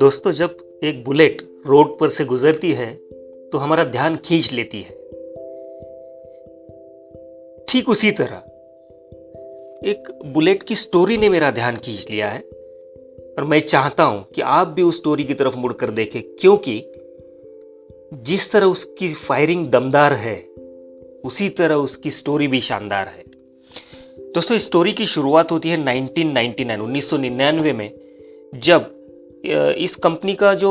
दोस्तों, जब एक बुलेट रोड पर से गुजरती है तो हमारा ध्यान खींच लेती है। ठीक उसी तरह एक बुलेट की स्टोरी ने मेरा ध्यान खींच लिया है और मैं चाहता हूं कि आप भी उस स्टोरी की तरफ मुड़कर देखें, क्योंकि जिस तरह उसकी फायरिंग दमदार है उसी तरह उसकी स्टोरी भी शानदार है। दोस्तों, इस स्टोरी की शुरुआत होती है 1999 में, जब इस कंपनी का जो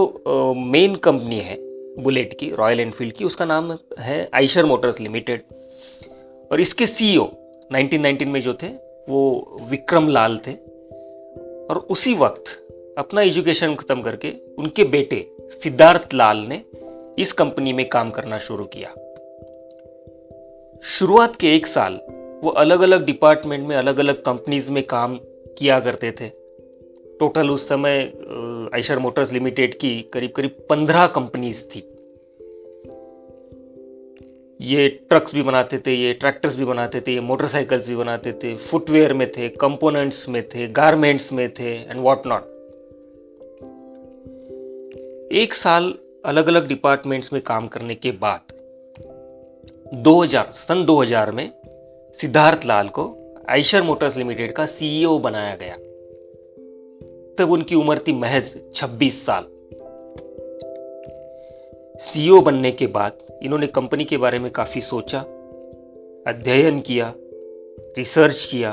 मेन कंपनी है बुलेट की, रॉयल एनफील्ड की, उसका नाम है आइशर मोटर्स लिमिटेड। और इसके सीईओ 1919 में जो थे वो विक्रम लाल थे। और उसी वक्त अपना एजुकेशन खत्म करके उनके बेटे सिद्धार्थ लाल ने इस कंपनी में काम करना शुरू किया। शुरुआत के 1 साल वो अलग अलग डिपार्टमेंट में, अलग अलग कंपनीज में काम किया करते थे। टोटल उस समय आइशर मोटर्स लिमिटेड की करीब करीब 15 कंपनीज थी। ये ट्रक्स भी बनाते थे, ये ट्रैक्टर्स भी बनाते थे, ये मोटरसाइकिल्स भी बनाते थे, फुटवेयर में थे, कंपोनेंट्स में थे, गारमेंट्स में थे एंड व्हाट नॉट। 1 साल अलग अलग डिपार्टमेंट्स में काम करने के बाद सन 2000 में सिद्धार्थ लाल को आइशर मोटर्स लिमिटेड का सीईओ बनाया गया। तब उनकी उम्र थी महज 26 साल। सीईओ बनने के बाद इन्होंने कंपनी के बारे में काफी सोचा, अध्ययन किया, रिसर्च किया।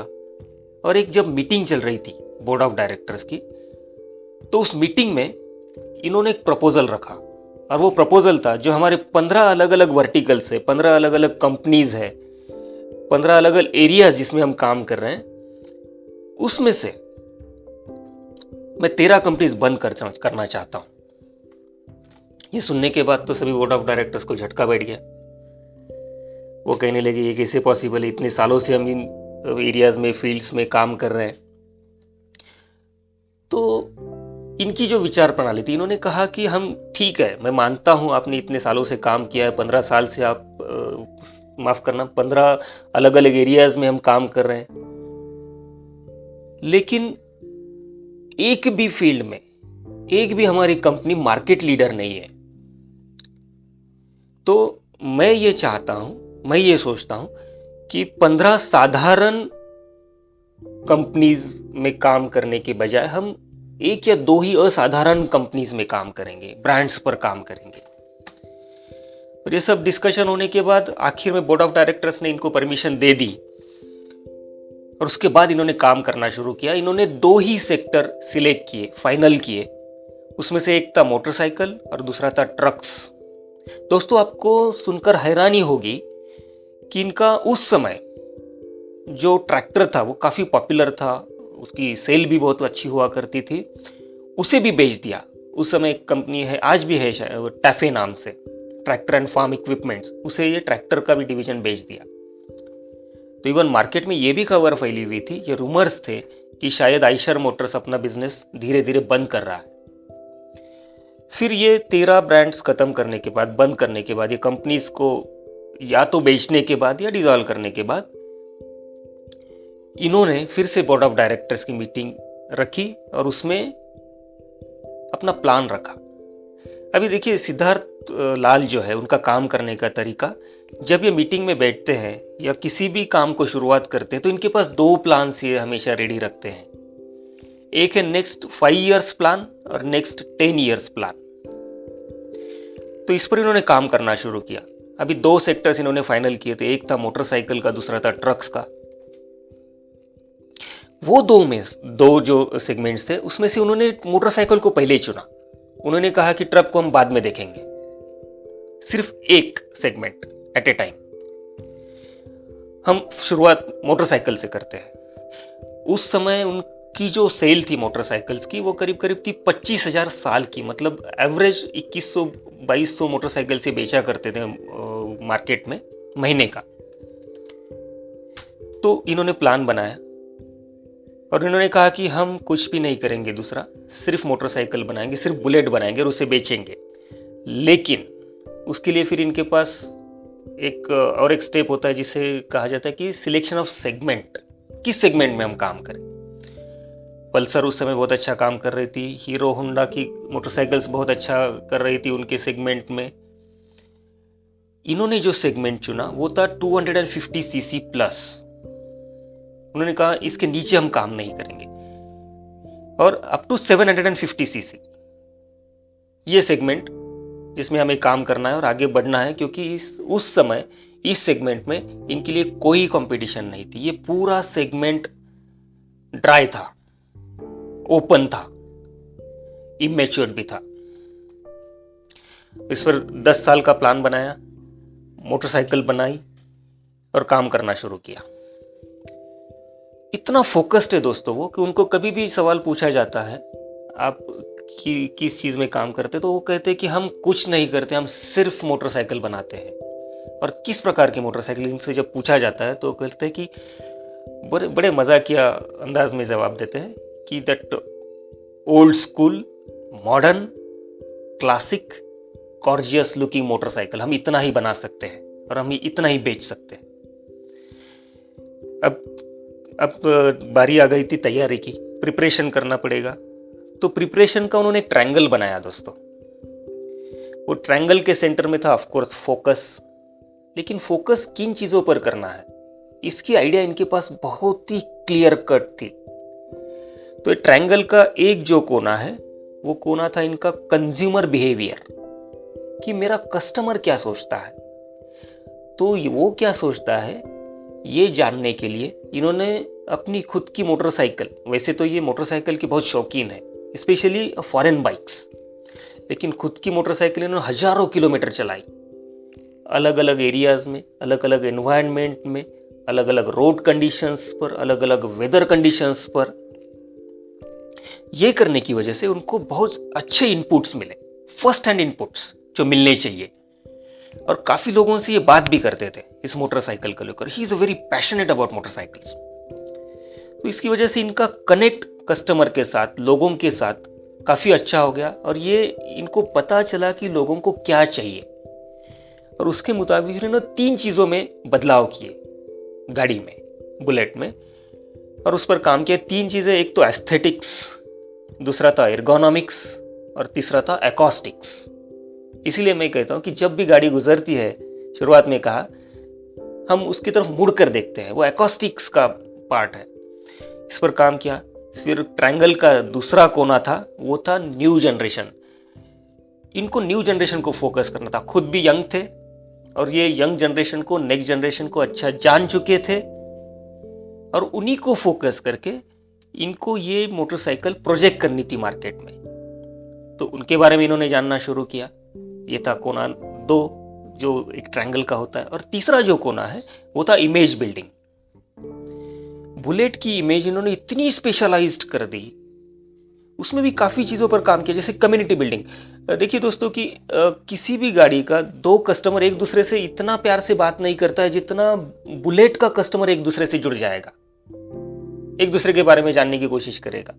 और एक जब मीटिंग चल रही थी बोर्ड ऑफ डायरेक्टर्स की, तो उस मीटिंग में इन्होंने एक प्रपोजल रखा। और वो प्रपोजल था जो हमारे 15 अलग अलग वर्टिकल्स है, 15 अलग अलग कंपनीज है, 15 अलग अलग एरियाज जिसमें हम काम कर रहे हैं, उसमें से मैं 13 कंपनीज बंद करना चाहता हूं। ये सुनने के बाद तो सभी बोर्ड ऑफ डायरेक्टर्स को झटका बैठ गया। वो कहने लगे, ये कैसे पॉसिबल है? इतने सालों से हम इन एरियाज में, फील्ड्स में काम कर रहे हैं। तो इनकी जो विचार प्रणाली थी, इन्होंने कहा कि हम, ठीक है, मैं मानता हूं आपने इतने सालों से काम किया है, 15 साल से आप, माफ करना, 15 अलग अलग एरियाज में हम काम कर रहे हैं, लेकिन एक भी फील्ड में, एक भी हमारी कंपनी मार्केट लीडर नहीं है। तो मैं ये चाहता हूं, मैं ये सोचता हूं कि 15 साधारण कंपनीज में काम करने के बजाय हम 1 या 2 ही असाधारण कंपनीज में काम करेंगे, ब्रांड्स पर काम करेंगे। और ये सब डिस्कशन होने के बाद आखिर में बोर्ड ऑफ डायरेक्टर्स ने इनको परमिशन दे दी और उसके बाद इन्होंने काम करना शुरू किया। इन्होंने 2 ही सेक्टर सिलेक्ट किए, फाइनल किए। उसमें से एक था मोटरसाइकिल और दूसरा था ट्रक्स। दोस्तों, आपको सुनकर हैरानी होगी कि इनका उस समय जो ट्रैक्टर था वो काफी पॉपुलर था, उसकी सेल भी बहुत अच्छी हुआ करती थी, उसे भी बेच दिया। उस समय एक कंपनी है, आज भी है शायद, टैफे नाम से, ट्रैक्टर एंड फार्म इक्विपमेंट्स, उसे ये ट्रैक्टर का भी डिवीजन बेच दिया। तो इवन मार्केट में ये भी खबर फैली हुई थी, ये रूमर्स थे कि शायद आइशर मोटर्स अपना बिजनेस धीरे धीरे बंद कर रहा है। फिर ये 13 ब्रांड्स खत्म करने के बाद, बंद करने के बाद, ये कंपनीज को या तो बेचने के बाद या डिसॉल्व करने के बाद, इन्होंने फिर से बोर्ड ऑफ डायरेक्टर्स की मीटिंग रखी और उसमें अपना प्लान रखा। अभी देखिए, सिद्धार्थ लाल जो है, उनका काम करने का तरीका, जब ये मीटिंग में बैठते हैं या किसी भी काम को शुरुआत करते हैं, तो इनके पास 2 प्लान ये हमेशा रेडी रखते हैं। एक है नेक्स्ट 5 इयर्स प्लान और नेक्स्ट 10 इयर्स प्लान। तो इस पर इन्होंने काम करना शुरू किया। अभी 2 सेक्टर्स इन्होंने फाइनल किए थे, एक था मोटरसाइकिल का, दूसरा था ट्रक्स का। वो 2 जो सेगमेंट्स थे, उसमें से उन्होंने मोटरसाइकिल को पहले ही चुना। उन्होंने कहा कि ट्रक को हम बाद में देखेंगे, सिर्फ एक सेगमेंट एट ए टाइम। हम शुरुआत मोटरसाइकिल से करते हैं। उस समय उनकी जो सेल थी मोटरसाइकिल्स की, वो करीब करीब थी 25,000 साल की, मतलब एवरेज 2100-2200 मोटरसाइकिल से बेचा करते थे मार्केट में महीने का। तो इन्होंने प्लान बनाया और इन्होंने कहा कि हम कुछ भी नहीं करेंगे दूसरा, सिर्फ मोटरसाइकिल बनाएंगे, सिर्फ बुलेट बनाएंगे और उसे बेचेंगे। लेकिन उसके लिए फिर इनके पास एक स्टेप होता है जिसे कहा जाता है कि सिलेक्शन ऑफ सेगमेंट, किस सेगमेंट में हम काम करें। पल्सर उस समय बहुत अच्छा काम कर रही थी, हीरो होंडा की मोटरसाइकिल्स बहुत अच्छा कर रही थी उनके सेगमेंट में। इन्होंने जो सेगमेंट चुना वो था 250 सीसी प्लस। उन्होंने कहा इसके नीचे हम काम नहीं करेंगे, और अप टू 750 सीसी ये सेगमेंट जिसमें हमें काम करना है और आगे बढ़ना है, क्योंकि उस समय इस सेगमेंट में इनके लिए कोई कंपटीशन नहीं थी। ये पूरा सेगमेंट ड्राई था, ओपन था, इमेच्योर्ड भी था। इस पर 10 साल का प्लान बनाया, मोटरसाइकिल बनाई और काम करना शुरू किया। इतना फोकस्ड है दोस्तों वो कि उनको कभी भी सवाल पूछा जाता है आप किस चीज में काम करते, तो वो कहते हैं कि हम कुछ नहीं करते, हम सिर्फ मोटरसाइकिल बनाते हैं। और किस प्रकार की मोटरसाइकिल, इनसे जब पूछा जाता है तो कहते हैं कि बड़े बड़े मजाकिया अंदाज में जवाब देते हैं कि that old school modern classic gorgeous looking motorcycle हम इतना ही बना सकते हैं और हम इतना ही बेच सकते हैं। अब बारी आ गई थी तैयारी की, प्रिपरेशन करना पड़ेगा। तो प्रिपरेशन का उन्होंने ट्रायंगल बनाया दोस्तों। वो ट्रायंगल के सेंटर में था ऑफ कोर्स फोकस, लेकिन फोकस किन चीजों पर करना है इसकी आइडिया इनके पास बहुत ही क्लियर कट थी। तो ट्रायंगल का एक जो कोना है वो कोना था इनका कंज्यूमर बिहेवियर, कि मेरा कस्टमर क्या सोचता है। तो वो क्या सोचता है ये जानने के लिए इन्होंने अपनी खुद की मोटरसाइकिल, वैसे तो ये मोटरसाइकिल की बहुत शौकीन है, स्पेशली फॉरेन बाइक्स, लेकिन खुद की मोटरसाइकिल इन्होंने हजारों किलोमीटर चलाई, अलग अलग एरियाज में, अलग अलग एनवायरनमेंट में, अलग अलग रोड कंडीशंस पर, अलग अलग वेदर कंडीशंस पर। यह करने की वजह से उनको बहुत अच्छे इनपुट्स मिले, फर्स्ट हैंड इनपुट्स जो मिलने चाहिए। और काफी लोगों से ये बात भी करते थे इस मोटरसाइकिल को लेकर, he is very passionate about motorcycles. तो इसकी वजह से इनका कनेक्ट कस्टमर के साथ, लोगों के साथ काफी अच्छा हो गया, और ये इनको पता चला कि लोगों को क्या चाहिए, और उसके मुताबिक इन्होंने 3 चीजों में बदलाव किए गाड़ी में, बुलेट में, और उस पर काम किया। 3 चीजें, एक तो एस्थेटिक्स, दूसरा था एर्गोनॉमिक्स और तीसरा था एकॉस्टिक्स। इसीलिए मैं कहता हूं कि जब भी गाड़ी गुजरती है, शुरुआत में कहा, हम उसकी तरफ मुड़ कर देखते हैं, वो एकॉस्टिक्स का पार्ट है। इस पर काम किया। फिर ट्रायंगल का दूसरा कोना था वो था न्यू जनरेशन। इनको न्यू जनरेशन को फोकस करना था, खुद भी यंग थे और ये यंग जनरेशन को, नेक्स्ट जनरेशन को अच्छा जान चुके थे, और उन्हीं को फोकस करके इनको ये मोटरसाइकिल प्रोजेक्ट करनी थी मार्केट में। तो उनके बारे में इन्होंने जानना शुरू किया। ये था कोना 2 जो एक ट्रायंगल का होता है। और तीसरा जो कोना है वो था इमेज बिल्डिंग। बुलेट की इमेज इन्होंने इतनी स्पेशलाइज्ड कर दी, उसमें भी काफी चीजों पर काम किया, जैसे कम्युनिटी बिल्डिंग। देखिए दोस्तों कि किसी भी गाड़ी का 2 कस्टमर एक दूसरे से इतना प्यार से बात नहीं करता है जितना बुलेट का कस्टमर एक दूसरे से जुड़ जाएगा, एक दूसरे के बारे में जानने की कोशिश करेगा,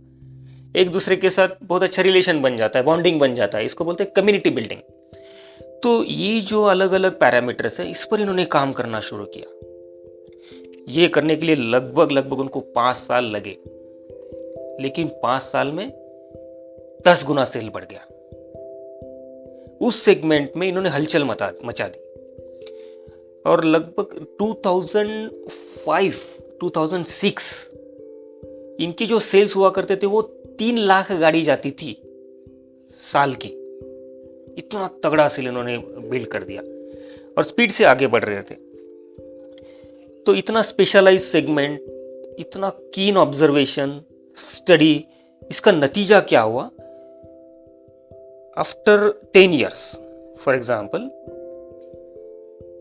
एक दूसरे के साथ बहुत अच्छा रिलेशन बन जाता है, बॉन्डिंग बन जाता है। इसको बोलते हैं कम्युनिटी बिल्डिंग। तो ये जो अलग अलग पैरामीटर्स है, इस पर इन्होंने काम करना शुरू किया। ये करने के लिए लगभग उनको 5 साल लगे, लेकिन 5 साल में 10 गुना सेल बढ़ गया। उस सेगमेंट में इन्होंने हलचल मचा दी, और लगभग 2005 2006 इनकी जो सेल्स हुआ करते थे वो 3 लाख गाड़ी जाती थी साल की। इतना तगड़ा सेल इन्होंने बिल्ड कर दिया और स्पीड से आगे बढ़ रहे थे। तो इतना स्पेशलाइज सेगमेंट, इतना कीन ऑब्जर्वेशन, स्टडी, इसका नतीजा क्या हुआ? आफ्टर 10 years फॉर एग्जाम्पल,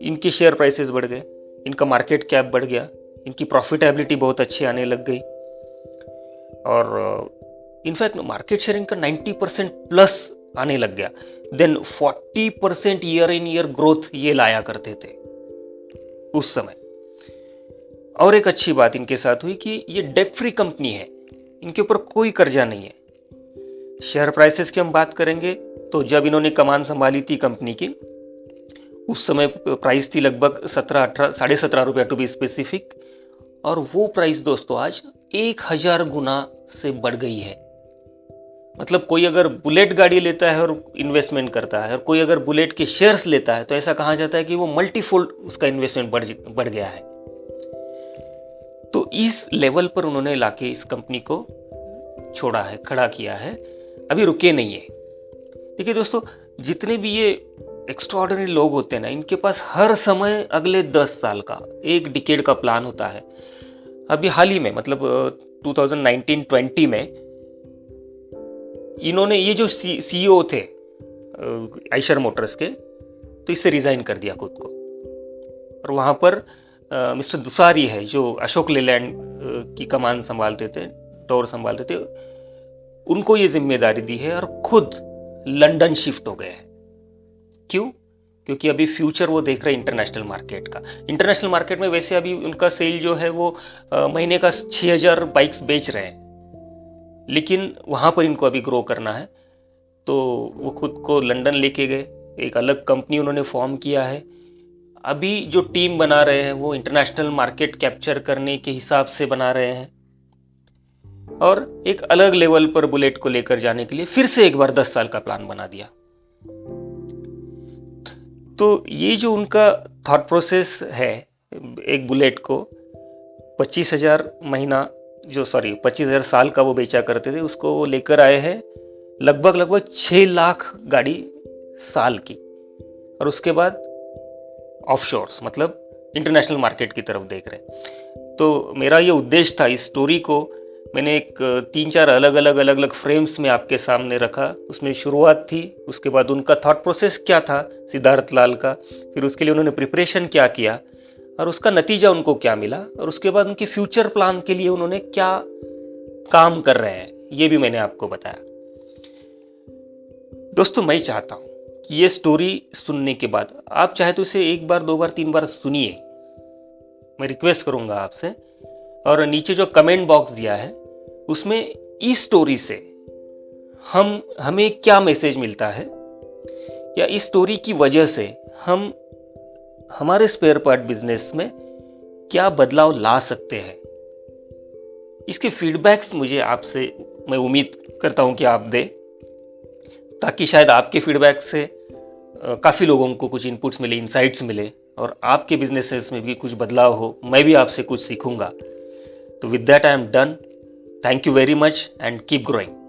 इनके शेयर प्राइसेस बढ़ गए, इनका मार्केट कैप बढ़ गया, इनकी प्रॉफिटेबिलिटी बहुत अच्छी आने लग गई, और इनफैक्ट मार्केट शेयर इनका 90% प्लस आने लग गया। Then 40% year in year growth ये लाया करते थे उस समय। और एक अच्छी बात इनके साथ हुई कि ये डेट फ्री कंपनी है, इनके ऊपर कोई कर्जा नहीं है। शेयर प्राइसेस की हम बात करेंगे तो जब इन्होंने कमान संभाली थी कंपनी की, उस समय प्राइस थी लगभग 17-18 ₹17.5 टू बी स्पेसिफिक, और वो प्राइस दोस्तों आज 1000 गुना से बढ़ गई है। मतलब कोई अगर बुलेट गाड़ी लेता है और इन्वेस्टमेंट करता है और कोई अगर बुलेट के शेयर्स लेता है तो ऐसा कहा जाता है कि वो मल्टीफोल्ड उसका इन्वेस्टमेंट बढ़ गया है। तो इस लेवल पर उन्होंने लाके इस कंपनी को छोड़ा है, खड़ा किया है, अभी रुके नहीं है। देखिए दोस्तों, जितने भी ये एक्स्ट्राऑर्डिनरी लोग होते हैं ना, इनके पास हर समय अगले 10 साल का, एक डिकेड का प्लान होता है। अभी हाल ही में मतलब 2019-20 में इन्होंने ये जो सीईओ थे आइशर मोटर्स के, तो इससे रिजाइन कर दिया खुद को। और वहां पर मिस्टर दुसारी है जो अशोक लेलैंड की कमान संभालते थे, टोर संभालते थे, उनको ये जिम्मेदारी दी है और खुद लंदन शिफ्ट हो गए हैं। क्यों? क्योंकि अभी फ्यूचर वो देख रहे हैं इंटरनेशनल मार्केट का। इंटरनेशनल मार्केट में वैसे अभी उनका सेल जो है वो महीने का 6000 बाइक्स बेच रहे हैं, लेकिन वहां पर इनको अभी ग्रो करना है। तो वो खुद को लंदन लेके गए, एक अलग कंपनी उन्होंने फॉर्म किया है। अभी जो टीम बना रहे हैं वो इंटरनेशनल मार्केट कैप्चर करने के हिसाब से बना रहे हैं और एक अलग लेवल पर बुलेट को लेकर जाने के लिए फिर से एक बार 10 साल का प्लान बना दिया। तो ये जो उनका थॉट प्रोसेस है, एक बुलेट को 25,000 साल का वो बेचा करते थे, उसको वो लेकर आए हैं लगभग 6 लाख गाड़ी साल की। और उसके बाद ऑफशोर्स मतलब इंटरनेशनल मार्केट की तरफ देख रहे हैं। तो मेरा ये उद्देश्य था, इस स्टोरी को मैंने एक 3-4 अलग-अलग फ्रेम्स में आपके सामने रखा। उसमें शुरुआत थी, उसके बाद उनका थॉट प्रोसेस क्या था सिद्धार्थ लाल का, फिर उसके लिए उन्होंने प्रिपरेशन क्या किया और उसका नतीजा उनको क्या मिला, और उसके बाद उनके फ्यूचर प्लान के लिए उन्होंने क्या काम कर रहे हैं, ये भी मैंने आपको बताया। दोस्तों, मैं चाहता हूं कि ये स्टोरी सुनने के बाद आप चाहे तो इसे 1 बार 2 बार 3 बार सुनिए, मैं रिक्वेस्ट करूंगा आपसे। और नीचे जो कमेंट बॉक्स दिया है उसमें इस स्टोरी से हमें क्या मैसेज मिलता है, या इस स्टोरी की वजह से हम हमारे स्पेयर पार्ट बिजनेस में क्या बदलाव ला सकते हैं, इसके फीडबैक्स मुझे आपसे, मैं उम्मीद करता हूं कि आप दें, ताकि शायद आपके फीडबैक से काफ़ी लोगों को कुछ इनपुट्स मिले, इनसाइट्स मिले और आपके बिजनेसेस में भी कुछ बदलाव हो, मैं भी आपसे कुछ सीखूंगा। तो with that I am done. Thank you very much and keep growing.